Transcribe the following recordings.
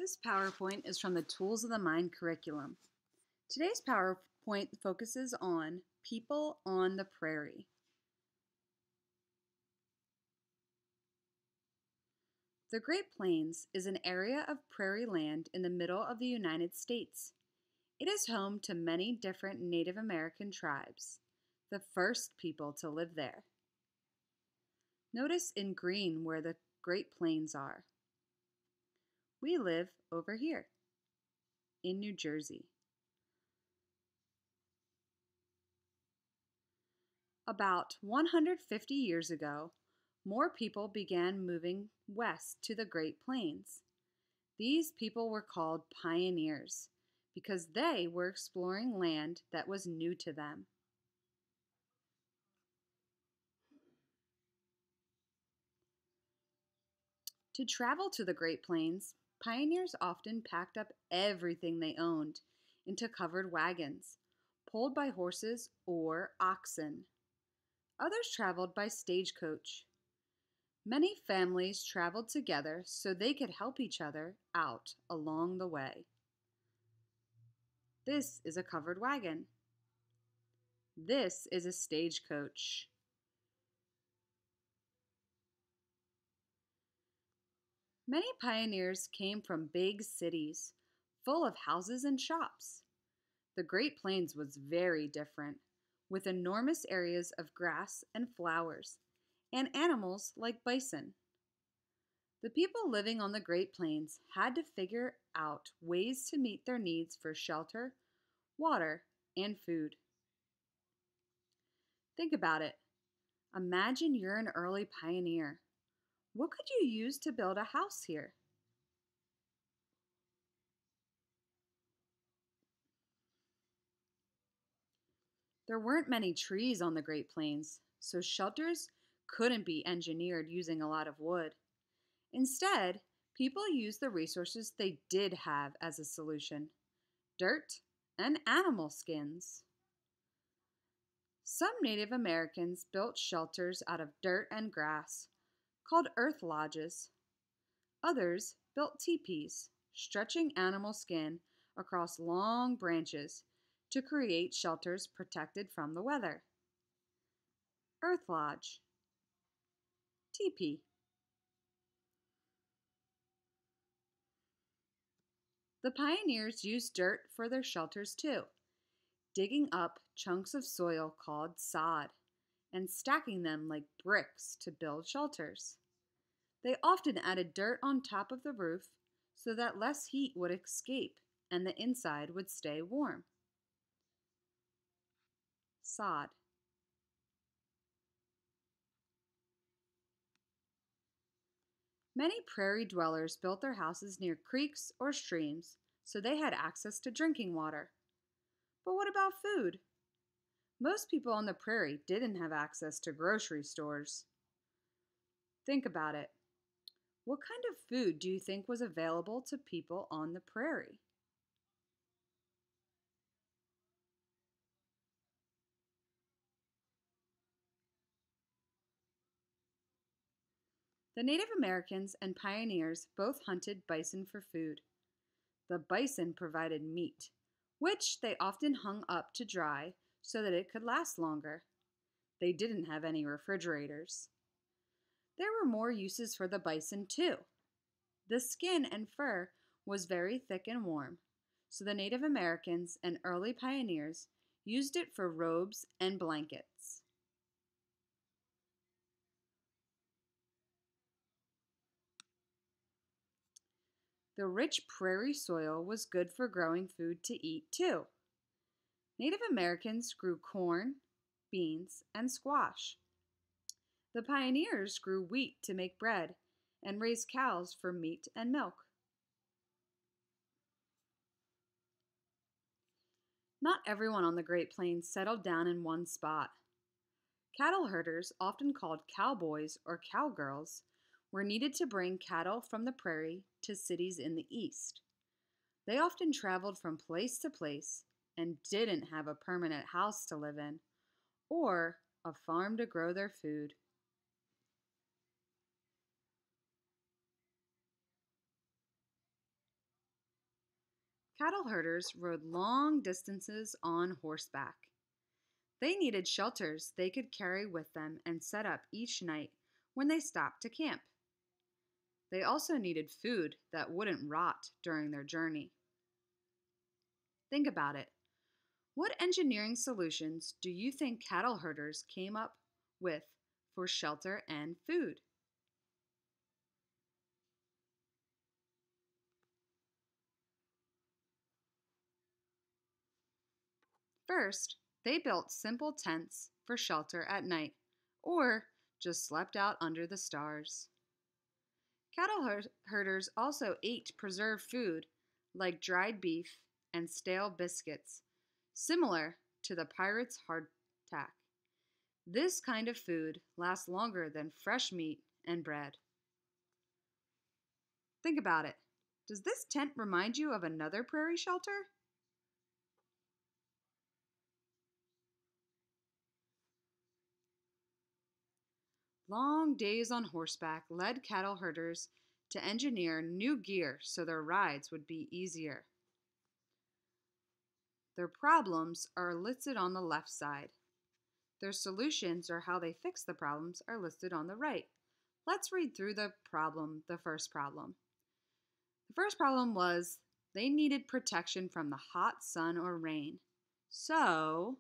This PowerPoint is from the Tools of the Mind curriculum. Today's PowerPoint focuses on people on the prairie. The Great Plains is an area of prairie land in the middle of the United States. It is home to many different Native American tribes, the first people to live there. Notice in green where the Great Plains are. We live over here in New Jersey. About 150 years ago, more people began moving west to the Great Plains. These people were called pioneers because they were exploring land that was new to them. To travel to the Great Plains, pioneers often packed up everything they owned into covered wagons, pulled by horses or oxen. Others traveled by stagecoach. Many families traveled together so they could help each other out along the way. This is a covered wagon. This is a stagecoach. Many pioneers came from big cities, full of houses and shops. The Great Plains was very different, with enormous areas of grass and flowers, and animals like bison. The people living on the Great Plains had to figure out ways to meet their needs for shelter, water, and food. Think about it. Imagine you're an early pioneer. What could you use to build a house here? There weren't many trees on the Great Plains, so shelters couldn't be engineered using a lot of wood. Instead, people used the resources they did have as a solution: dirt and animal skins. Some Native Americans built shelters out of dirt and grass, called earth lodges. Others built teepees, stretching animal skin across long branches to create shelters protected from the weather. Earth lodge. Teepee. The pioneers used dirt for their shelters too, digging up chunks of soil called sod and stacking them like bricks to build shelters. They often added dirt on top of the roof so that less heat would escape and the inside would stay warm. Sod. Many prairie dwellers built their houses near creeks or streams so they had access to drinking water. But what about food? Most people on the prairie didn't have access to grocery stores. Think about it. What kind of food do you think was available to people on the prairie? The Native Americans and pioneers both hunted bison for food. The bison provided meat, which they often hung up to dry so that it could last longer. They didn't have any refrigerators. There were more uses for the bison too. The skin and fur was very thick and warm, so the Native Americans and early pioneers used it for robes and blankets. The rich prairie soil was good for growing food to eat too. Native Americans grew corn, beans, and squash. The pioneers grew wheat to make bread and raised cows for meat and milk. Not everyone on the Great Plains settled down in one spot. Cattle herders, often called cowboys or cowgirls, were needed to bring cattle from the prairie to cities in the east. They often traveled from place to place and didn't have a permanent house to live in or a farm to grow their food. Cattle herders rode long distances on horseback. They needed shelters they could carry with them and set up each night when they stopped to camp. They also needed food that wouldn't rot during their journey. Think about it. What engineering solutions do you think cattle herders came up with for shelter and food? First, they built simple tents for shelter at night or just slept out under the stars. Herders also ate preserved food like dried beef and stale biscuits, similar to the pirates' hardtack. This kind of food lasts longer than fresh meat and bread. Think about it. Does this tent remind you of another prairie shelter? Long days on horseback led cattle herders to engineer new gear so their rides would be easier. Their problems are listed on the left side. Their solutions or how they fix the problems are listed on the right. Let's read through the first problem. The first problem was they needed protection from the hot sun or rain. So,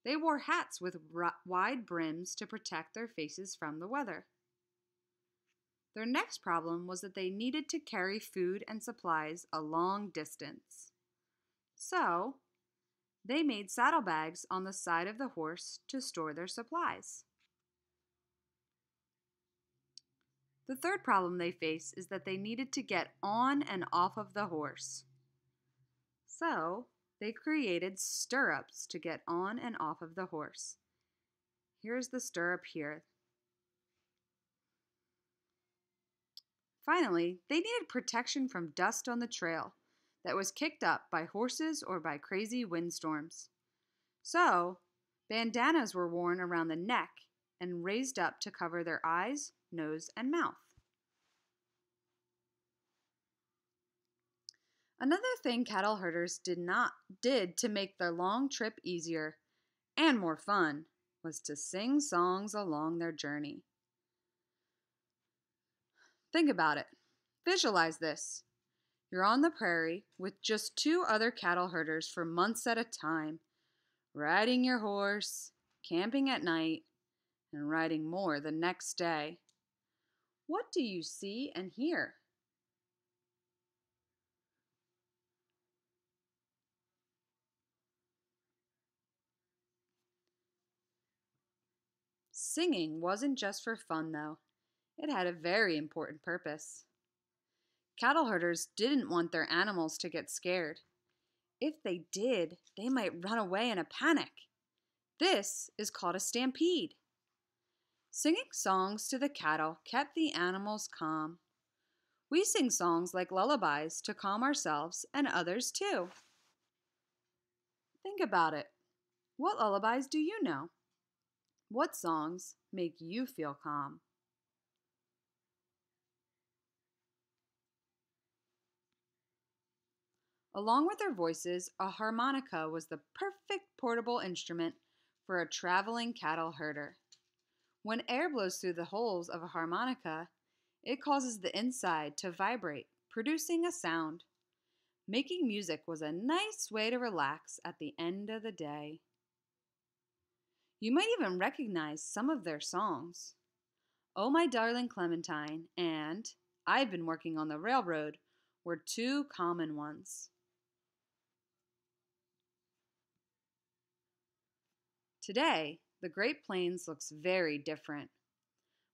they wore hats with wide brims to protect their faces from the weather. Their next problem was that they needed to carry food and supplies a long distance. So, they made saddlebags on the side of the horse to store their supplies. The third problem they face is that they needed to get on and off of the horse. So, they created stirrups to get on and off of the horse. Here's the stirrup here. Finally, they needed protection from dust on the trail that was kicked up by horses or by crazy windstorms. So, bandanas were worn around the neck and raised up to cover their eyes, nose, and mouth. Another thing cattle herders did to make their long trip easier and more fun was to sing songs along their journey. Think about it. Visualize this. You're on the prairie with just two other cattle herders for months at a time, riding your horse, camping at night, and riding more the next day. What do you see and hear? Singing wasn't just for fun, though. It had a very important purpose. Cattle herders didn't want their animals to get scared. If they did, they might run away in a panic. This is called a stampede. Singing songs to the cattle kept the animals calm. We sing songs like lullabies to calm ourselves and others too. Think about it. What lullabies do you know? What songs make you feel calm? Along with their voices, a harmonica was the perfect portable instrument for a traveling cattle herder. When air blows through the holes of a harmonica, it causes the inside to vibrate, producing a sound. Making music was a nice way to relax at the end of the day. You might even recognize some of their songs. Oh My Darling Clementine and I've Been Working on the Railroad were two common ones. Today, the Great Plains looks very different.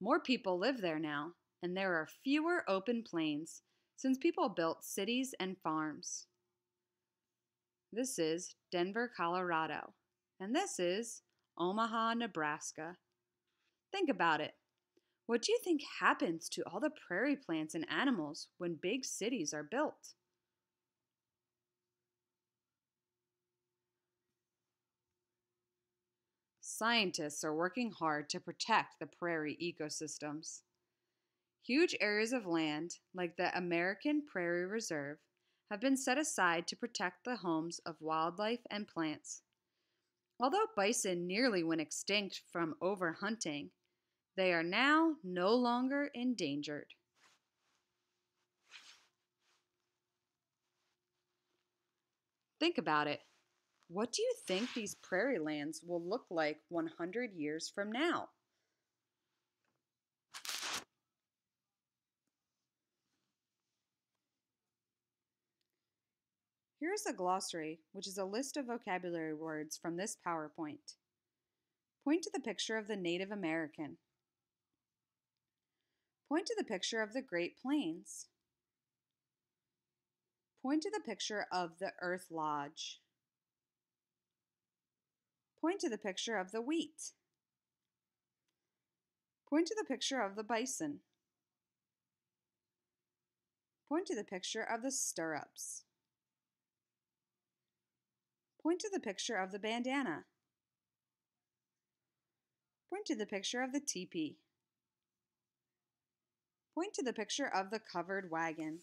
More people live there now, and there are fewer open plains since people built cities and farms. This is Denver, Colorado, and this is Omaha, Nebraska. Think about it. What do you think happens to all the prairie plants and animals when big cities are built? Scientists are working hard to protect the prairie ecosystems. Huge areas of land, like the American Prairie Reserve, have been set aside to protect the homes of wildlife and plants. Although bison nearly went extinct from overhunting, they are now no longer endangered. Think about it. What do you think these prairie lands will look like 100 years from now? Here is a glossary, which is a list of vocabulary words from this PowerPoint. Point to the picture of the Native American. Point to the picture of the Great Plains. Point to the picture of the Earth Lodge. Point to the picture of the wheat. Point to the picture of the bison. Point to the picture of the stirrups. Point to the picture of the bandana. Point to the picture of the teepee. Point to the picture of the covered wagon.